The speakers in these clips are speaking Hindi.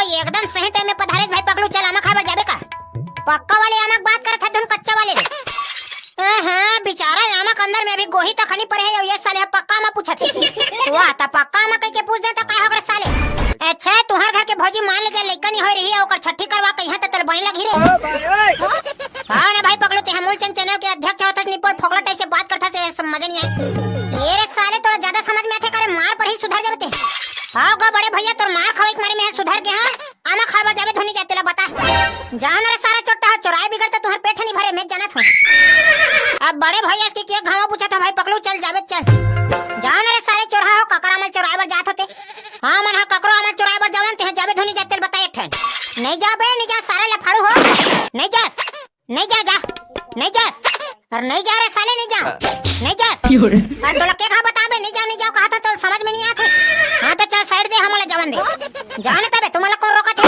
एकदम सही टाइम में पधारे भाई। पकड़ू चल आमा खाबर जाबे का। पक्का वाले आमा बात करत हथुन कच्चा वाले रे। हां बेचारा आमा के अंदर में भी गोही तक नहीं पड़े है। ये साले पक्का आमा पूछत है। वाह ता पक्का आमा कह के पूछ दे त का होगर साले। अच्छा तुहार घर के भौजी मान ले जा लइका नहीं होय रही है ओकर छठी करवा कहिया त तोर बने लगी रे। हां ना भाई पकड़ो ते हमूल चैनल के अध्यक्ष होत नहीं पर फोगला टाइप से बात करता से समझ नहीं आई। ये रे साले तोरा ज्यादा समझ में आथे करे मार पर ही सुधर जाबे ते। हां गा बड़े भैया तोर मार खावे के मारे में सुधर के। हां आमा खावा जाबे धोनी जाते ला बता। जान रे सारा चोट्टा चोराई बिगड़ता तुहर पेट नहीं भरे मैं जानत हूं। अब बड़े भैया के के घावा पूछा था भाई पकड़ू चल जाबे चल। जान रे सारे चोरा हो ककरा मल चोराई बर जात होते। हां मन हा ककरो अमल चोराई बर जावन ते जाबे धोनी जाते बता एक ठन। नहीं जाबे नहीं जा सारा लफाड़ू हो। नहीं जा नहीं जा जा नहीं जा और नहीं जा रे साले नहीं जा नहीं जा और तो के खा बताबे नहीं जा कहा था तो समझ में नहीं आथे। हां तो चल साइड दे हमला जवन दे जाने तबे तुम्हारा कौन रोका थे।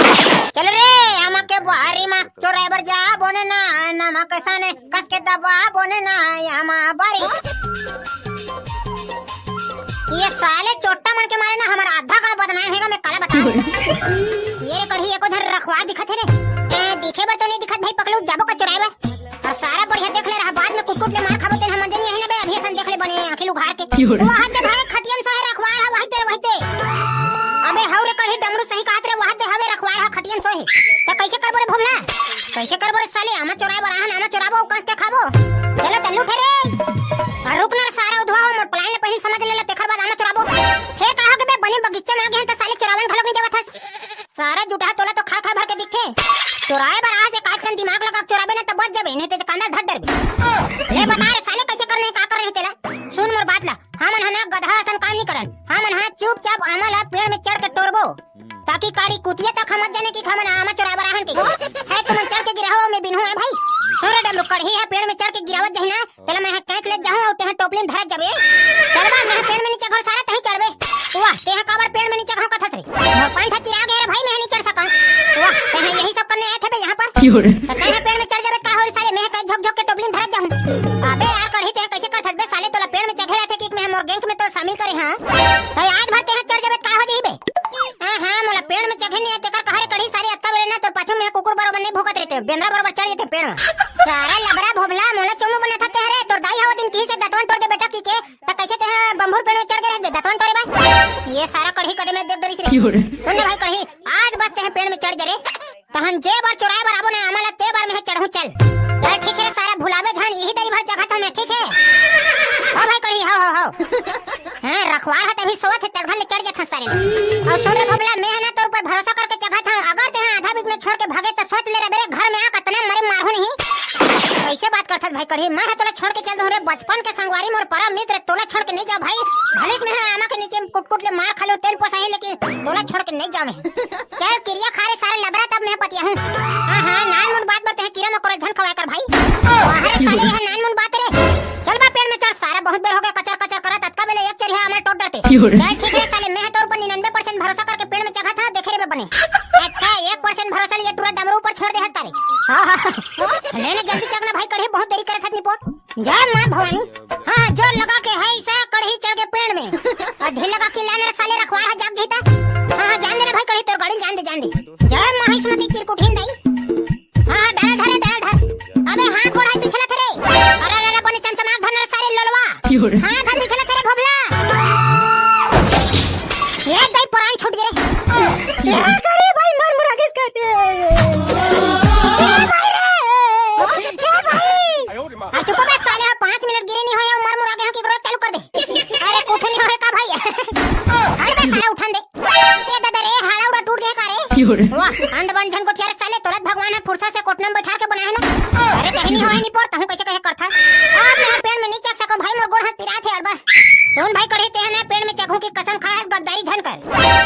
चल रे आमा के बारी मा चोराई बर जा बोने ना नमा कसाने कस के दबा बोने ना आमा बारी। ये साले चोट्टा मन के मारे ना हमारा आधा का बदनाम हैगा मैं काला बता। ये रे कढ़ी एको धर रखवार दिखत है रे। दिखे बर तो नहीं दिखत भाई पकड़ू जाबो का चोराई बर और सारा बढ़िया देख ले रहा बाद में कुट ले मार खाबो ते हम जनी है ना बे अभी सन देख ले बने आंखें उघार के। वहां दे भाई खटियन सो है रखवार है वही ते। अबे हौरे कढ़ी डमरू सही कहत रे वहां दे हवे रखवार है खटियन सो है त कैसे करबो रे भोमला कैसे करबो रे साले आमा चोराई बर आहन आमा चोराबो कस के खाबो। चलो तल्लू ठरे और रुक ना सारा उधवाओ मोर प्लान ले पहले समझ ले तेखर बाद आमा चोराबो। हे कहा के बे बने बगीचे में आ गए त साले चोरावन घलक नहीं देवत हस। सारा जुटा तोला तो खा भर के दिखे चोराए बर आज एक आजकल दिमाग लगा चोराबे ना त बच जाबे नहीं त कांदा धड़ डर बे। ले बता रे साले कैसे करने का कर रहे तेला सुन मोर बात ला। हमन हना गधा असन काम नहीं करन। हमन हा चुपचाप आमा ला पेड़ में चढ़ के तोड़बो ताकि कारी कुटिया तक समझ जाने की हमन आमा चोराए बर आहन के है तुम चढ़ के गिराओ मैं बिनहु है भाई। सोरे डमरू कढ़ी है पेड़ में चढ़ के गिरावत जही ना तेला मैं कैच ले जाऊं और ते टोपली में धरत जाबे। चढ़बा मैं पेड़ में नीचे घर सारा तही चढ़बे। वाह ते काबर पेड़ में नीचे घर कथत रे मोर पांठ चिरा गए रे भाई मैं नहीं चढ़ सका। वाह ते यही सब करने आए थे बे यहां पर ते पेड़ में चढ़ जाबे का हो साले मैं कहीं झक झक के टोपली में धरत जाऊं। अबे यार कढ़ी ते कैसे करत बे साले तोला पेड़ में चढ़े थे कि मैं मोर गैंग में तो शामिल करे। हां तो आज भर ते चढ़ जाबे का हो जही बे। हां मोला पेड़ में चढ़े नहीं आते कर कहारे कढ़ी सारी अत्ता बेरे ना तो पाछू में कुकुर बरोबर नहीं भूकत रहते बेंद्रा बरोबर चढ़ जेते पेड़ में। सारा लबरा भोबला मोला चोमू बना था रे तोर दाई हवा दिन की से दतवन तोड़ दे बेटा की के त कैसे ते बंबूर पेड़ में चढ़ गए रे दतवन तोड़े बा। ये सारा कढ़ी कदे में देख डरी रे सुन भाई कढ़ी आज बस ते पेड़ में चढ़ जा रे तहन जे बार चोराए बर आबो ना आमला ते बार में चढ़ू चल चल ठीक है सारा भुलावे झान यही दरी भर जगह था मैं ठीक है। हां भाई कढ़ी हां हां रखवार है तभी सोवत है तगल ले चढ़ जाथा सारे और तोरे भोबला मैं है ना तोर पर भरोसा करके जगह था अगर ते आधा बीच में छोड़ के भागे त सोच ले रे मेरे घर में आ कतना मरे मारहु नहीं कैसे बात करथस भाई कढ़ी मैं है तोला छोड़ के चल दो रे बचपन के संगवारी मोर परम मित्र तोला छोड़ के नहीं जा भाई भले में आमा के नीचे कुट ले मार खा लो तेल पोसा है लेकिन तोला छोड़ के नहीं जावे। चल क्रिया खा रे सारे लबरा तब मैं पतिया हूं। हां नान मुन बात बरते है कीड़ा मकोड़ा झन खवाया कर भाई बाहर साले है नान मुन बात रे। चल बा पेड़ में चढ़ सारा बहुत देर हो गया कचर कचर करत अटका बेले एक चढ़िया हमारे टोट डरते। चल ठीक है साले मैं है तोर पर 99% भरोसा करके पेड़ में चढ़ा था देखे रे बने। अच्छा 1% भरोसा लिए टूरा डमरू ऊपर छोड़ दे हस तारे। हां ले जल्दी चढ़ना भाई कढ़ी बहुत देरी करत हत निपोर जा मां भवानी। हां जोर लगा के है ऐसा कढ़ी चढ़ के पेड़ में और ढील लगा के लाने साले रखवार है जाग जीता। हां जान दे भाई कढ़ी तोर गाड़ी जान दे जय महिष्मती चिरकुठिन दाई। हां धर अबे हां घोड़ा पिछला थे रे अरे बने चमचमाक धनर सारे ललवा। हां धर पिछला थे रे भोबला ये दाई पराई छूट गए रे कढ़ी भाई मर मुरा किस कहते चुप बे साले 5 मिनट गिरे नहीं होए मर मुरा के की ग्रोथ चालू कर दे। अरे कुछ नहीं होए का भाई हट बे साला उठान दे ये दादा रे हाड़ा उड़ा टूट गया का रे। वाह अंड बन झन को ठेरे साले तुरंत भगवान है फुर्सत से कोटनम बैठा के बनाए ना। अरे कहीं नहीं होए नहीं पोर तहु कैसे कहे करथा अब मैं पेड़ में नहीं चढ़ सको भाई मोर गोड़ हाथ पिरा थे अड़बा सुन भाई कढ़ी ते ना पेड़ में चढ़ू की कसम खाए गद्दारी झन कर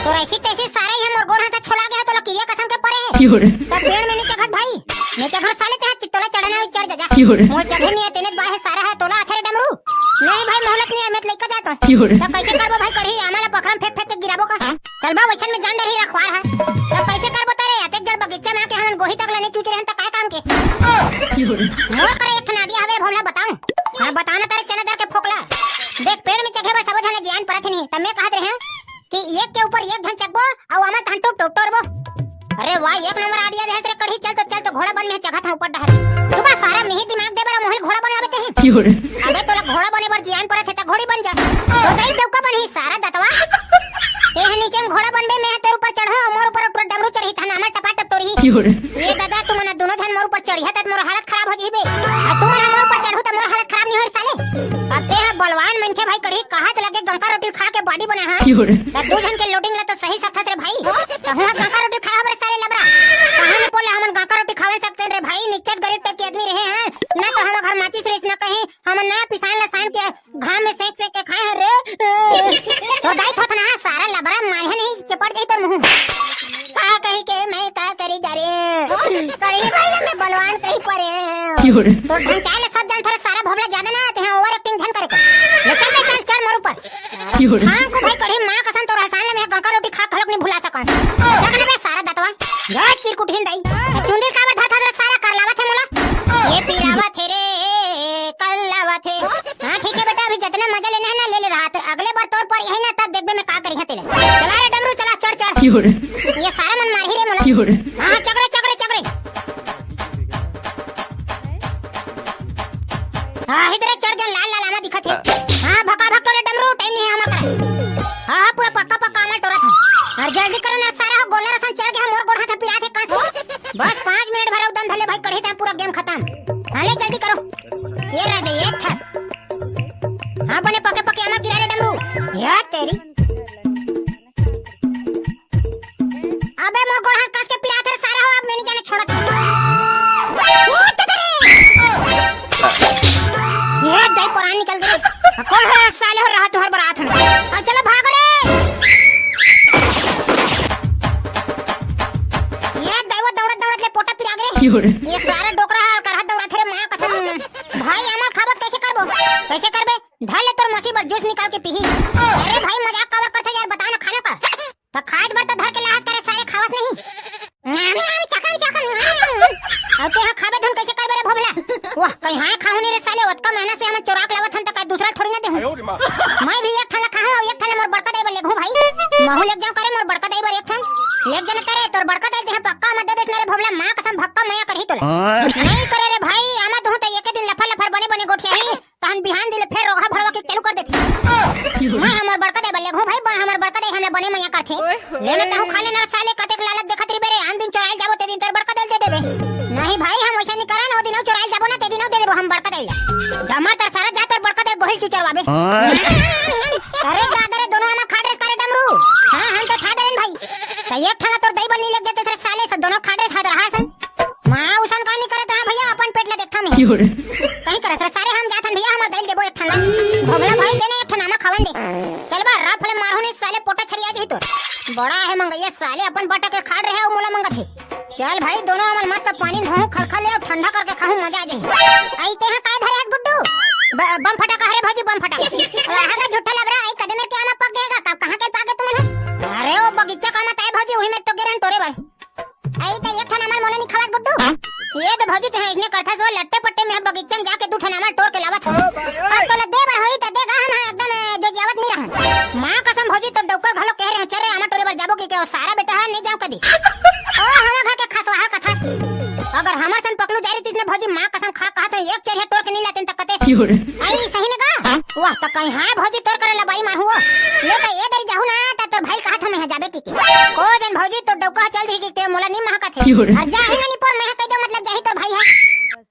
तो ऐसी तैसी सारे ही मोर गोड़ हाथ छोड़ा गया तो लकीरिया कसम के परे है तब पेड़ में नहीं चढ़त भाई मैं चढ़ साले ते चित्तोला चढ़ना चढ़ जा मोर चढ़े नहीं है तेने बाहे सारा है तोला अथरे डमरू नहीं भाई मोहलत नहीं है मैं लेके जाता तब कैसे करबो भाई कढ़ी आमाला पखरम फेंक के गिराबो का चलबा वैसन में जान डर ही रखवार है तब कैसे करबो तारे अटक जड़ बगीचा में आके हमन गोही तक लेने चूती रहन त काय काम के मोर करे एक नाडिया हवे भोला बताऊं। हां बताना तारे चना दर के फोकला देख पेड़ में चढ़े बर सब झन ज्ञान परत नहीं तब मैं कहत रहे कि एक के ऊपर एक झन चकबो और आमा तहन टोटोरबो अरे वाह एक नंबर आइडिया दे तेरे कढ़ी चल तो घोड़ा बन में जगह था ऊपर डहर सुबह सारा मेही दिमाग दे बरा मोहल घोड़ा बनावे ते हैं अबे तोला घोड़ा बने बर जियान पर थे त घोड़ी बन जा तो दई डौका बन ही सारा दतवा ते है नीचे घोड़ा बनबे मैं तेरे ऊपर चढ़ो मोर ऊपर टोर डमरू चढ़ी था नामा टपा टप टोरी ये दादा तू मने दोनों धन मोर ऊपर चढ़िया त मोर हालत खराब हो जइबे आ तू मने मोर ऊपर चढ़ू त मोर हालत खराब नहीं होई साले अब ते है बलवान मनके भाई कढ़ी कहात लगे गंका रोटी खा के बॉडी बना हां त दो जन के लोडिंग ले तो सही सकत रे भाई त हुआ गंका रोटी खा हमरे साले लबरा कहां ने बोले हमन गंका रोटी खावे सकते रे भाई निचट गरीब टके आदमी रहे हैं ना तो हम घर माचिस रेस ना कहीं हम ना पिसान लसान के घाम में सेक के खाए हैं रे तो दाई थोथ ना सारा लबरा माने नहीं चपट जाई तोर मुंह का कही के मैं का करी डरे करी भाई मैं बलवान कहीं पर तो ढंचाले सब जान थोड़ा सारा भोबला ज्यादा ना आते हैं ओवर एक्टिंग धन करे ले चल चढ़ मोर ऊपर हां को भाई कढ़ी मां कसम तोर हसान में गंका रोटी खा खलक नहीं भुला सकन लगने बे सारा दतवा जा चिरकुटिन दाई चुंदी का था सारा कर लावा थे मोला ये पीरावा थे रे कल लावा थे हां ठीक है बेटा अभी जितना मजा लेना है ना ले ले रहा तो अगले बार तौर पर यही ना तब देख दे मैं का करी है तेरे चला रे डमरू चला चढ़ ये सारा मन मार ही रे मोला हां चकरे हां इधर चढ़ जा लाल लाल आमा दिखत है हां भका भक रे डमरू टाइम नहीं है हमारा हां पूरा पक्का पक्का आमा टोरा था और जल्दी करो ना सारा हो गोला रसन चढ़ गया मोर गोड़ था पिरा थे कस बस 5 मिनट भरा उदन धले भाई कढ़ी टाइम पूरा गेम खत्म हां ले जल्दी करो ये राजा ये थस हां बने पके पके आमा गिरा रे डमरू या तेरी अबे मोर गोड़ हाथ कस के पिरा थे सारा हो अब मैं नहीं जाने छोड़ा ये दाई पुरान निकल गई कौन है साले हो रहा तो हर बारात है और चलो भाग रे ये दाई वो दौड़त ले पोटा पिरा रे ये सारा डोकरा करहा दौड़ा थे मां कसम भाई हमार खाबत कैसे करबे ढाल ले तोर मुसीबत जूस निकाल के पीही अरे भाई मजाक कवर करथे यार बता ना खाना का तो खाज बर तो धर के लाहत करे सारे खावत नहीं चकन अब ते खाबे धन कैसे करबे रे भोबला वाह कहीं हां खाऊ नहीं रे साले ओतका महीना से हम चोराक लावत हन त का दूसरा थोड़ी ना देहू मैं भी एक ठला खाऊं और एक ठला मोर बड़का दाई बर लेगू भाई महू लेग जाऊं करे मोर बड़का दाई बर एक ठन लेग जने करे तोर बड़का दाई दे पक्का मत दे देना रे भोबला मां कसम भक्का मया करही तोला नहीं करे रे भाई आमा तो त एक दिन लफर बने गोठियाही तहन बिहान दिले फिर रोगा भड़वा के चालू कर देती मैं हमर बड़का दाई बर लेगू भाई हमर बड़का दाई हमरा बने मया करथे लेने ताहू खाले न साले कतेक लालच देखत री बेरे आन दिन चोराइल जाबो ते दिन तोर बड़का दाई दे देबे नहीं भाई हम वैसा नहीं करन ओ दिनो चोराइल जाबो ना ते दिनो दे देबो हम बड़का दाई जमा तर सारा जा तोर बड़का दाई गोहिल चुचरवाबे अरे दादा रे दोनों हम खाड़ रे करे डमरू हां हम तो खाड़ रे भाई त एक ठला तोर दाई बन नहीं लग देते साले से दोनों खाड़ रे खा रहा सन मां उसन का नहीं करत हां भैया अपन पेट ले देखता मैं कहीं करत रे सारे हम जाथन भैया हमर दाई देबो एक ठला भोबला भाई देने एक ठना में खावन दे चल बा राफले मारो नहीं साले पोटा छरिया जही तो बड़ा है मंगैया साले अपन बटा के खाड़ रहे हो मोला मंगत है चल भाई दोनों अमन मत पानी धो खरखर ले और ठंडा करके खाऊं मजा आ जाए आई ते है काय धरे है गुड्डू बम फटाका हरे भाजी बम फटाका वहां का झूठा लग रहा है कदम में क्या ना पक गएगा कब कहां के पागे तुम अरे वो बगीचा का मत है भाजी वही में तो गिरन तोरे बर आई ते एक ठना मन मोला नहीं खवा गुड्डू ये तो भाजी ते है इसने करथा सो लट्टे पट्टे में बगीचा में जाके दू ठना मार तोड़ के लावत अब तो दे बर होई त देगा हम एकदम जो जावत नहीं रहा मां कसम भाजी तो डौकर घलो कह रहे चल रे हमार तोरे बर जाबो के सारा बेटा है नहीं जाओ कदी ओ हमार घर के खसवा कथा अगर हमार सन पकलू जारी तिसने भौजी मां कसम खा कहा तो एक चरहे तोड़ के नहीं लाते त कते आई सही ने का वाह त कहीं हां भौजी तोड़ करे ला बाई मां हुआ ले त ए दरी जाहू ना त तोर भाई कहा था मैं जाबे की को जन भौजी तो डौका चल दी के मोला नहीं महका थे और जाही ना नहीं पर मैं कह दो मतलब जाही तोर भाई है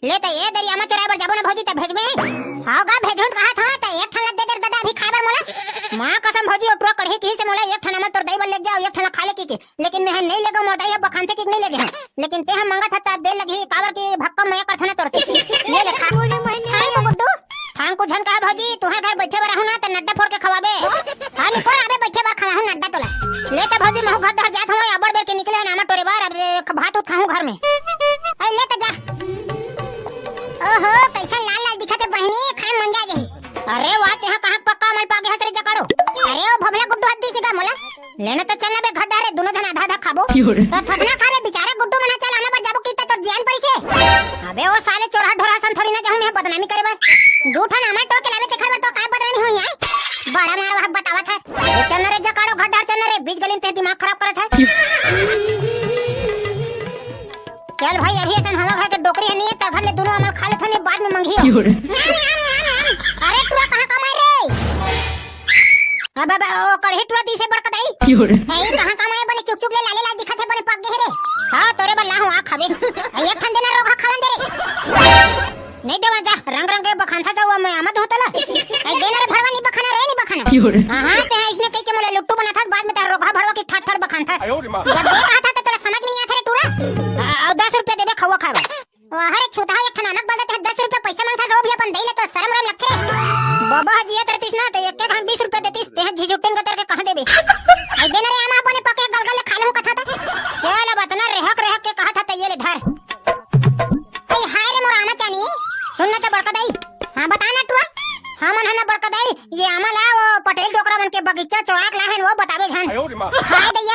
ले त ए दरी आमा चोराय बर जाबो ना भौजी त भेजबे हां गा भेजूं कहा था त एक ठन लग दे दे दादा अभी खाबर मोला मां कसम भौजी ओटरो कढ़े की से मोला एक ठन में तोर दाई बर ले जाओ एक ठन खा ले की लेकिन मैं नहीं लेगा मोर दाई बखानते की नहीं लेगे लेकिन ते हम मंगा था दे लगी कावर की भक्का मैं करथना तोर ये ले खा हां को गुड्डू हां को झन का भौजी तुहार घर बैठे बर रहू ना त नड्डा फोड़ के खवाबे हां नहीं पर आबे बैठे बर खवाहू नड्डा तोला ले त भौजी महू घर धर जात हूं अबड़ बेर के निकले ना टोरे बार अब भात उत खाऊं घर में आई ले त जा ओहो कैसा लाल लाल दिखते बहनी खाए मन जा जही अरे वाह ते कहां पक्का मल पागे हसरे जकाड़ो अरे ओ भभला गुड्डू हद दिसी का मोला लेने तो चलना बे घड्डा रे दोनों जन आधा आधा खाबो तो थकना खा ले बेचारा गुड्डू मना चल आना पर जाबो की तो जान पड़ी से अबे ओ साले चोरा ढोरा सन थोड़ी ना जाऊं मैं बदनामी करे बा दू ठन हमार टोर के लावे ते खबर तो काय बदनामी होई है बड़ा मार वहां बतावा था चलना रे जकाड़ो घड्डा चलना रे बीच गलिन ते दिमाग खराब करत है अरे टुरा कहाँ कमाई रे? अब ओ कढ़ी टुरा दी से बड़का दाई ए कहाँ कमाई बने चुक चुक ले लाले लाल दिखत है बने पक गए रे। हां तोरे बल्ला हूं आ खाबे एक खन देना रोगा खावन दे रे नहीं देवा जा रंग रंग के बखानथा तो मैं आमद होतला ए देना रे भड़वा नहीं बखाना रे नहीं बखाना हां ते इसने कह के मोला लुट्टू बना था बाद में तार रोगा भड़वा की ठाठ ठाठ बखानथा जब दे कहा था तो तेरा समझ में नहीं आता रे टुरा और 10 रुपए देबे खवा खावा अरे छूता है ठनानक बलदा 10 रुपए पैसा मांगता तो भी अपन देले तो शर्म रम लगथे बाबा हजिया तरतीस ना तो एक घंटे 20 रुपए देतीस ते झिझुटन के तरके कहां देबे आई देना रे आमा अपने पके गलगल खा लूं कथा था चल अब इतना रहक रहक के कहा था तो ये ले धर ए हाय रे मोर आमा चानी सुन ना तो बड़का दाई हां बता ना टुआ हां मन हना बड़का दाई ये आमा ला वो पटेल डोकरा मन के बगीचा चौराक ला है वो बतावे झन हाय